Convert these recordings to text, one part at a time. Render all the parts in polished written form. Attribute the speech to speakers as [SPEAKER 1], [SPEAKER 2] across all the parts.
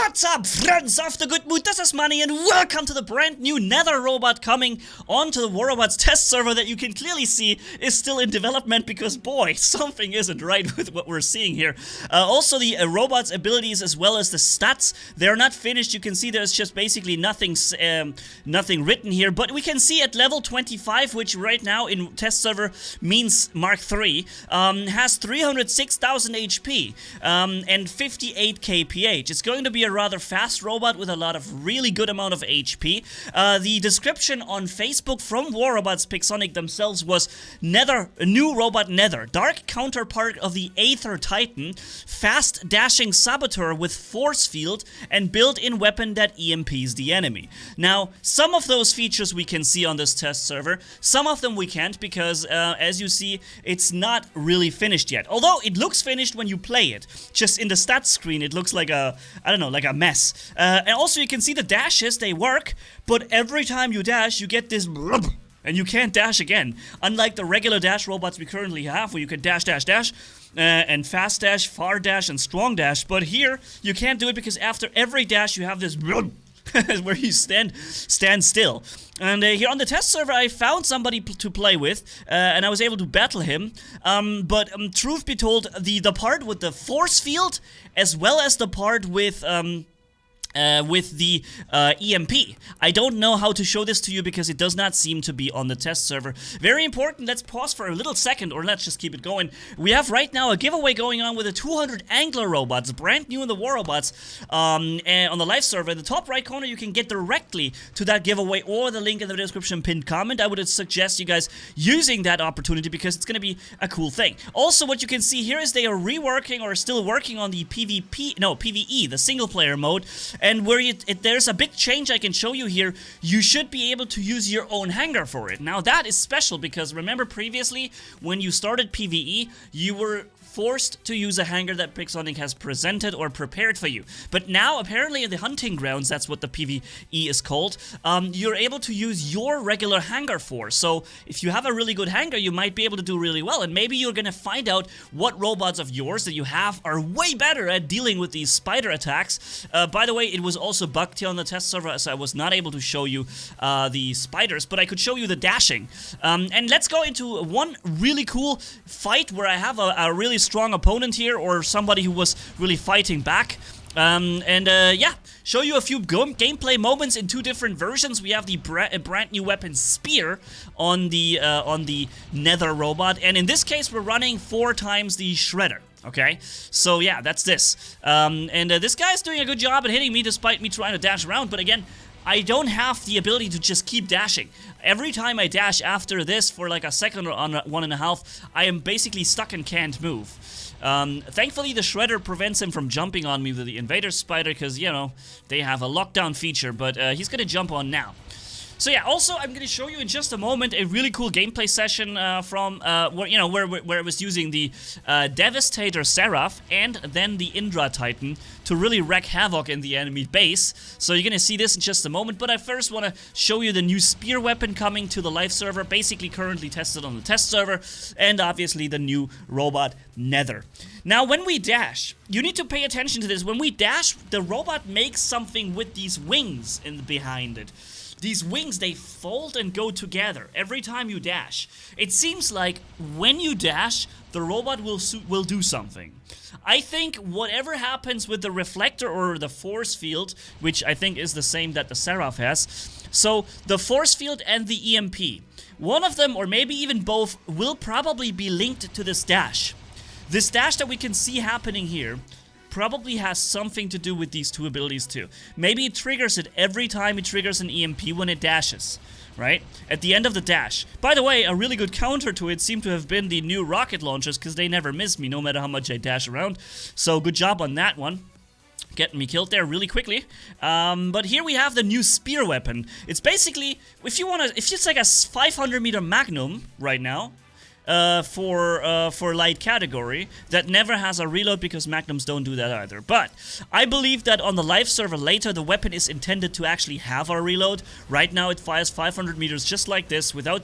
[SPEAKER 1] What's up, friends of the good mood? This is Manni and welcome to the brand new Nether robot coming onto the Polarbearz test server that you can clearly see is still in development because, boy, something isn't right with what we're seeing here. Also, the robot's abilities as well as the stats, they're not finished. You can see there's just basically nothing written here, but we can see at level 25, which right now in test server means Mark 3, has 306,000 HP and 58 kph. It's going to be a rather fast robot with a lot of really good amount of HP. The description on Facebook from Polarbearz Pixonic themselves was Nether, a new robot Nether, dark counterpart of the Aether Titan, fast dashing saboteur with force field and built-in weapon that EMPs the enemy. Now, some of those features we can see on this test server, some of them we can't because, as you see, it's not really finished yet. Although it looks finished when you play it. Just in the stats screen, it looks like a, I don't know, like a mess. And also you can see the dashes, they work, but every time you dash, you get this and you can't dash again. Unlike the regular dash robots we currently have, where you can dash, dash, dash, and fast dash, far dash, and strong dash. But here, you can't do it because after every dash, you have this where you stand still. And here on the test server, I found somebody to play with, and I was able to battle him. But truth be told, the part with the force field, as well as the part with the EMP. I don't know how to show this to you because it does not seem to be on the test server. Very important, let's pause for a little second, or let's just keep it going. We have right now a giveaway going on with the 200 angler robots, brand new in the Polarbearz, on the live server. In the top right corner, you can get directly to that giveaway or the link in the description pinned comment. I would suggest you guys using that opportunity because it's going to be a cool thing. Also, what you can see here is they are reworking or still working on the PVE, the single player mode. And where there's a big change I can show you here, you should be able to use your own hangar for it. Now that is special because remember previously when you started PvE, you were forced to use a hangar that Pixonic has presented or prepared for you. But now, apparently in the hunting grounds, that's what the PvE is called, you're able to use your regular hangar for. So if you have a really good hangar, you might be able to do really well. And maybe you're gonna find out what robots of yours that you have are way better at dealing with these spider attacks. By the way, it was also bugged here on the test server, so I was not able to show you the spiders, but I could show you the dashing. And let's go into one really cool fight where I have a really strong opponent here, or somebody who was really fighting back. Yeah, show you a few gameplay moments in two different versions. We have the brand new weapon Spear on the Nether robot, and in this case we're running 4 times the Shredder. Okay, so yeah, that's this. This guy's doing a good job at hitting me despite me trying to dash around, but again, I don't have the ability to just keep dashing. Every time I dash after this for like a second or 1.5, I am basically stuck and can't move. Thankfully, the Shredder prevents him from jumping on me with the Invader Spider because, you know, they have a lockdown feature, but he's gonna jump on now. So yeah, also I'm going to show you in just a moment a really cool gameplay session from where it was using the Devastator Seraph and then the Indra Titan to really wreak havoc in the enemy base. So you're going to see this in just a moment, but I first want to show you the new Spear weapon coming to the live server, basically currently tested on the test server, and obviously the new robot Nether. Now when we dash, you need to pay attention to this. When we dash, the robot makes something with these wings behind it. These wings, they fold and go together every time you dash. It seems like when you dash, the robot will do something. I think whatever happens with the reflector or the force field, which I think is the same that the Seraph has, so the force field and the EMP, one of them or maybe even both will probably be linked to this dash. This dash that we can see happening here probably has something to do with these two abilities too. Maybe it triggers it every time it triggers an EMP when it dashes, right? At the end of the dash. By the way, a really good counter to it seemed to have been the new rocket launchers because they never miss me no matter how much I dash around. So good job on that one. Getting me killed there really quickly. But here we have the new Spear weapon. It's basically, if it's like a 500 meter Magnum right now, for light category that never has a reload because Magnums don't do that either. But I believe that on the live server later the weapon is intended to actually have a reload. Right now it fires 500 meters just like this without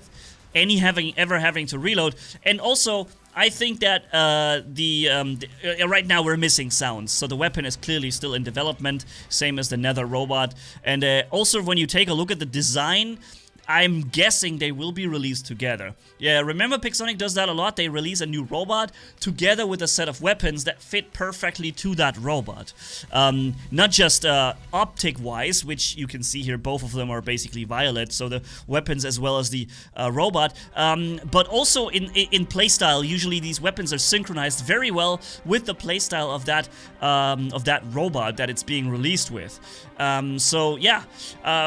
[SPEAKER 1] ever having to reload. And also I think that right now we're missing sounds, so the weapon is clearly still in development, same as the Nether robot. And also when you take a look at the design, I'm guessing they will be released together. Yeah, remember Pixonic does that a lot. They release a new robot together with a set of weapons that fit perfectly to that robot. Not just optic-wise, which you can see here, both of them are basically violet, so the weapons as well as the robot, but also in playstyle. Usually these weapons are synchronized very well with the playstyle of that robot that it's being released with. So yeah,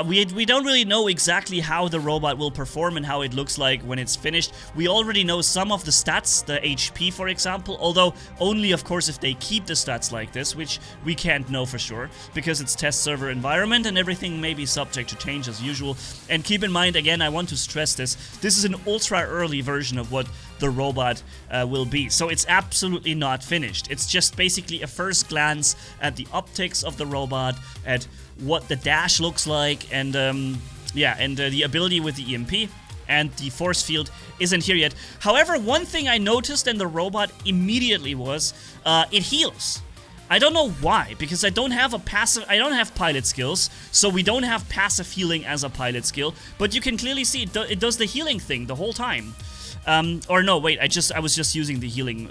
[SPEAKER 1] we don't really know exactly how the robot will perform and how it looks like when it's finished. We already know some of the stats, the HP for example, although only of course if they keep the stats like this, which we can't know for sure because it's test server environment and everything may be subject to change as usual. And keep in mind, again, I want to stress this is an ultra early version of what the robot will be, so it's absolutely not finished. It's just basically a first glance at the optics of the robot, at what the dash looks like, and yeah, and the ability with the EMP and the force field isn't here yet. However, one thing I noticed in the robot immediately was it heals. I don't know why, because I don't have pilot skills, so we don't have passive healing as a pilot skill, but you can clearly see it does the healing thing the whole time. Or no, wait, I was just using the healing,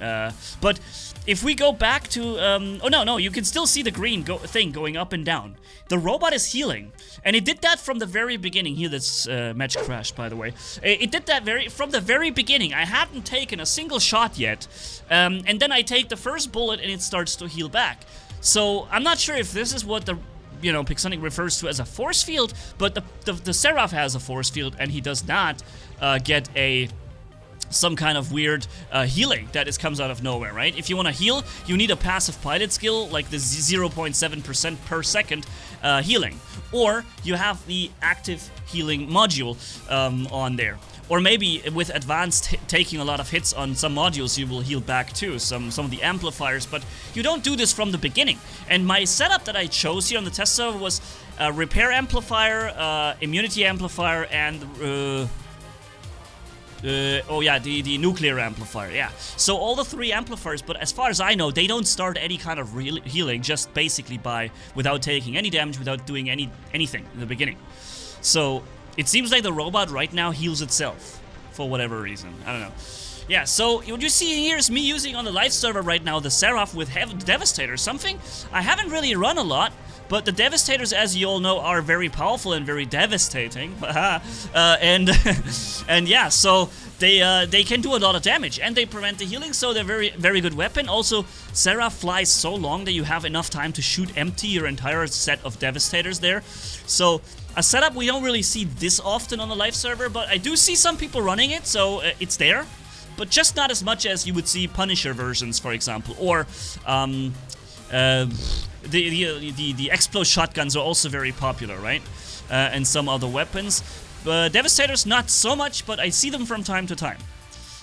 [SPEAKER 1] but if we go back to, oh no, you can still see the green thing going up and down. The robot is healing, and it did that from the very beginning. Here, this match crashed, by the way. It did that from the very beginning. I hadn't taken a single shot yet, and then I take the first bullet and it starts to heal back. So I'm not sure if this is what the Pixonic refers to as a force field, but the Seraph has a force field, and he does not get some kind of weird healing that comes out of nowhere, right? If you want to heal, you need a passive pilot skill, like the 0.7% per second healing. Or you have the active healing module on there. Or maybe with advanced taking a lot of hits on some modules, you will heal back too, some of the amplifiers, but you don't do this from the beginning. And my setup that I chose here on the test server was repair amplifier, immunity amplifier, and oh yeah, the nuclear amplifier, yeah. So all the three amplifiers, but as far as I know, they don't start any kind of healing, just basically without taking any damage, without doing anything in the beginning. So it seems like the robot right now heals itself, for whatever reason, I don't know. Yeah, so what you see here is me using on the live server right now the Seraph with Devastator, something I haven't really run a lot. But the Devastators, as you all know, are very powerful and very devastating. And yeah, so they can do a lot of damage, and they prevent the healing, so they're very, very good weapon. Also, Seraph flies so long that you have enough time to shoot empty your entire set of Devastators there. So a setup we don't really see this often on the live server, but I do see some people running it, so it's there. But just not as much as you would see Punisher versions, for example, or the Explode shotguns are also very popular, right? And some other weapons. Devastators, not so much, but I see them from time to time.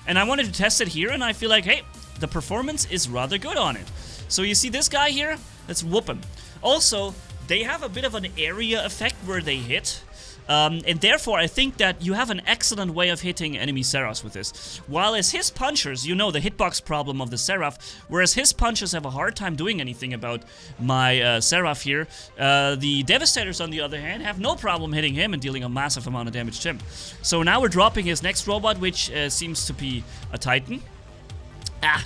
[SPEAKER 1] And I wanted to test it here, and I feel like, hey, the performance is rather good on it. So you see this guy here? Let's whoop him. Also, they have a bit of an area effect where they hit. And therefore, I think that you have an excellent way of hitting enemy Seraphs with this. While as his punchers, you know the hitbox problem of the Seraph, whereas his punchers have a hard time doing anything about my Seraph here, the Devastators, on the other hand, have no problem hitting him and dealing a massive amount of damage to him. So now we're dropping his next robot, which seems to be a Titan.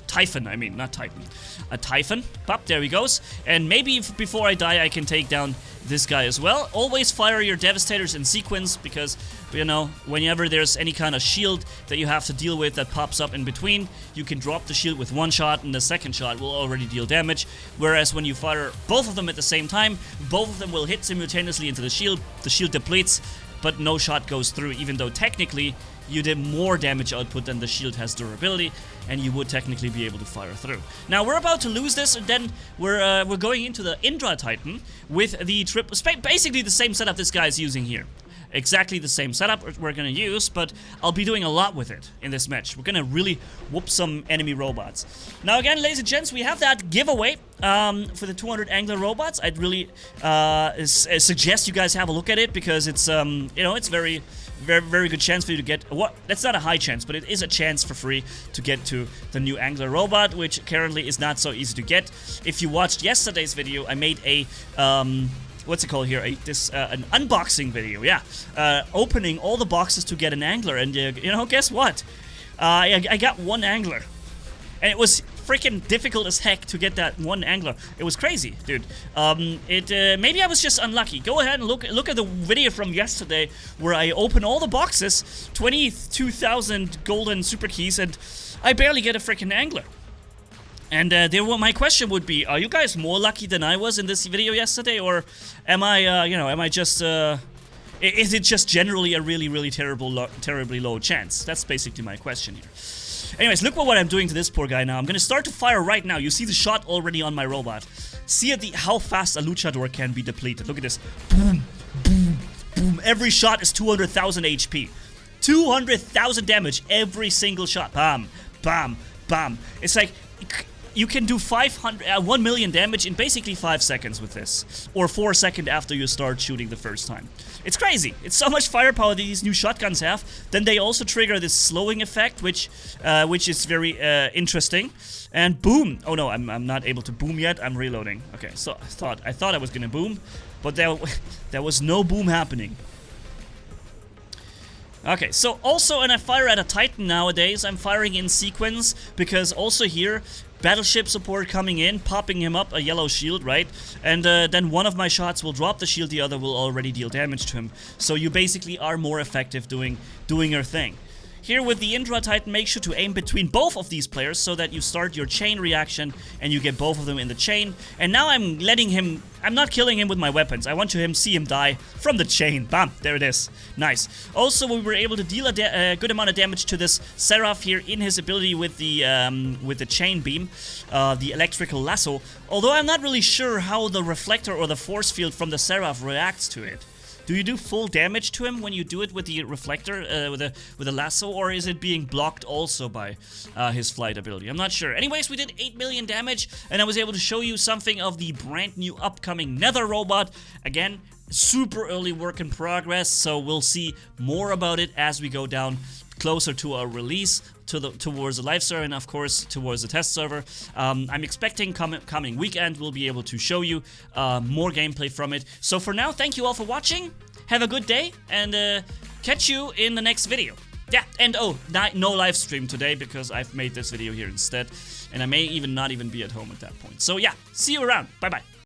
[SPEAKER 1] Typhon, I mean, not Titan. A Typhon. Pop, there he goes. And maybe before I die, I can take down this guy as well. Always fire your Devastators in sequence, because, you know, whenever there's any kind of shield that you have to deal with that pops up in between, you can drop the shield with one shot, and the second shot will already deal damage. Whereas when you fire both of them at the same time, both of them will hit simultaneously into the shield depletes, but no shot goes through, even though technically you did more damage output than the shield has durability, and you would technically be able to fire through. Now we're about to lose this, and then we're going into the Indra Titan with the basically the same setup this guy is using here. exactly the same setup we're gonna use, but I'll be doing a lot with it in this match. We're gonna really whoop some enemy robots. Now again, ladies and gents, we have that giveaway for the 200 angler robots. I'd really suggest you guys have a look at it, because it's you know, it's very good chance for you to get what, that's not a high chance, but it is a chance for free to get to the new angler robot, which currently is not so easy to get. If you watched yesterday's video, I made a what's it called here, an unboxing video, yeah, opening all the boxes to get an angler, and you know, guess what, I got one angler, and it was freaking difficult as heck to get that one angler. It was crazy, dude. Maybe I was just unlucky. Go ahead and look at the video from yesterday where I opened all the boxes, 22,000 golden super keys, and I barely get a freaking angler. And my question would be, are you guys more lucky than I was in this video yesterday, or am I, you know, am I just, is it just generally a really terribly low chance? That's basically my question here. Anyways, look what I'm doing to this poor guy now. I'm gonna start to fire right now. You see the shot already on my robot. See how fast a luchador can be depleted. Look at this. Boom, boom, boom. Every shot is 200,000 HP. 200,000 damage every single shot. Bam, bam, bam. It's like you can do 1 million damage in basically 5 seconds with this, or 4 seconds after you start shooting the first time. It's crazy. It's so much firepower that these new shotguns have. Then they also trigger this slowing effect, which is very interesting. And boom! Oh no, I'm not able to boom yet. I'm reloading. Okay, so I thought I was gonna boom, but there was no boom happening. Okay, so also when I fire at a Titan nowadays, I'm firing in sequence, because also here, battleship support coming in, popping him up a yellow shield, right? And then one of my shots will drop the shield, the other will already deal damage to him. So you basically are more effective doing your thing. Here with the Indra Titan, make sure to aim between both of these players so that you start your chain reaction and you get both of them in the chain. And now I'm not killing him with my weapons. I want to see him die from the chain. Bam, there it is. Nice. Also, we were able to deal a good amount of damage to this Seraph here in his ability with the chain beam, the electrical lasso. Although I'm not really sure how the reflector or the force field from the Seraph reacts to it. Do you do full damage to him when you do it with the reflector, with a lasso, or is it being blocked also by his flight ability? I'm not sure. Anyways, we did 8 million damage, and I was able to show you something of the brand new upcoming Nether robot. Again, super early work in progress, so we'll see more about it as we go down closer to our release, towards the live server, and of course towards the test server. I'm expecting coming weekend we'll be able to show you more gameplay from it. So for now, thank you all for watching, have a good day, and catch you in the next video. Yeah, and no live stream today because I've made this video here instead, and I may not even be at home at that point. So yeah, see you around. Bye bye.